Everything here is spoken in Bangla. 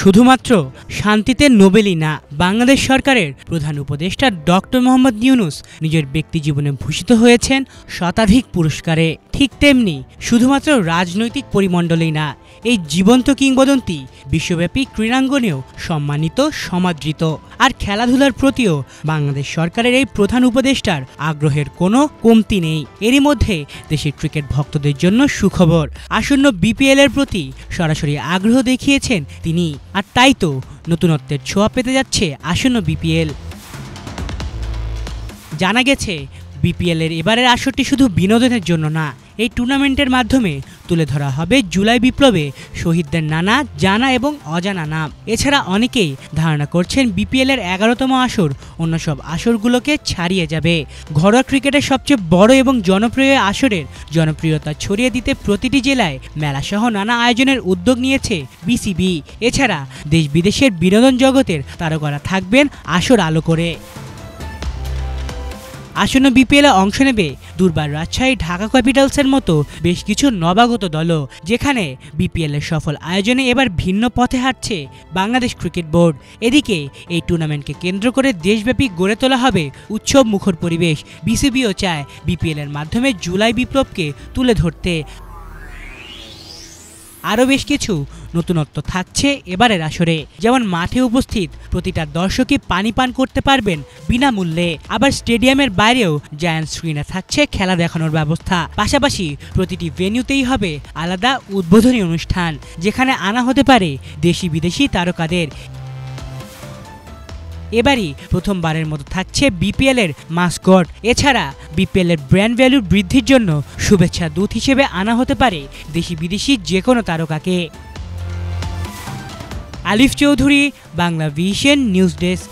শুধুমাত্র শান্তিতে নোবেলই না, বাংলাদেশ সরকারের প্রধান উপদেষ্টা ডক্টর মোহাম্মদ ইউনূস নিজের ব্যক্তিজীবনে ভূষিত হয়েছেন শতাধিক পুরস্কারে। ঠিক তেমনি শুধুমাত্র রাজনৈতিক পরিমণ্ডলেই না, এই জীবন্ত কিংবদন্তি বিশ্বব্যাপী ক্রীড়াঙ্গনেও সম্মানিত, সমাদৃত। আর খেলাধুলার প্রতিও বাংলাদেশ সরকারের এই প্রধান উপদেষ্টার আগ্রহের কোনো কমতি নেই। এরই মধ্যে দেশের ক্রিকেট ভক্তদের জন্য সুখবর, আসন্ন বিপিএল এর প্রতি সরাসরি আগ্রহ দেখিয়েছেন তিনি। আর তাই তো নতুনত্বের ছোঁয়া পেতে যাচ্ছে আসন্ন বিপিএল। জানা গেছে বিপিএল এর এবারের আসরটি শুধু বিনোদনের জন্য না, এই টুর্নামেন্টের মাধ্যমে তুলে ধরা হবে জুলাই বিপ্লবে শহীদদের নানা জানা এবং অজানা নাম। এছাড়া অনেকেই ধারণা করছেন বিপিএল এর 11তম আসর অন্য সব আসরগুলোকে ছাড়িয়ে যাবে। ঘরোয়া ক্রিকেটের সবচেয়ে বড় এবং জনপ্রিয় আসরের জনপ্রিয়তা ছড়িয়ে দিতে প্রতিটি জেলায় মেলাসহ নানা আয়োজনের উদ্যোগ নিয়েছে বিসিবি। এছাড়া দেশ বিদেশের বিনোদন জগতের তারকারা থাকবেন আসর আলো করে। আসন্ন বিপিএলে অংশ নেবে দুর্বার রাজশাহী, ঢাকা ক্যাপিটালসের মতো বেশ কিছু নবাগত দলও, যেখানে বিপিএল এর সফল আয়োজনে এবার ভিন্ন পথে হাঁটছে বাংলাদেশ ক্রিকেট বোর্ড। এদিকে এই টুর্নামেন্টকে কেন্দ্র করে দেশব্যাপী গড়ে তোলা হবে উৎসব মুখর পরিবেশ। বিসিবিও চায় বিপিএল এর মাধ্যমে জুলাই বিপ্লবকে তুলে ধরতে। আরও বেশ কিছু নতুনত্ব থাকছে এবারের আসরে, যেমন মাঠে উপস্থিত প্রতিটা দর্শকই পানি পান করতে পারবেন বিনামূল্যে। আবার স্টেডিয়ামের বাইরেও জায়ান্ট স্ক্রিনে থাকছে খেলা দেখানোর ব্যবস্থা। পাশাপাশি প্রতিটি ভেন্যুতেই হবে আলাদা উদ্বোধনী অনুষ্ঠান, যেখানে আনা হতে পারে দেশি বিদেশি তারকাদের। এবারই প্রথমবারের মতো থাকছে বিপিএল এর মাস্কট। এছাড়া বিপিএল এর ব্র্যান্ড ভ্যালু বৃদ্ধির জন্য শুভেচ্ছা দূত হিসেবে আনা হতে পারে দেশি বিদেশি যে কোনো তারকাকে। আলিফ Chowdhury, Bangla vision news desk.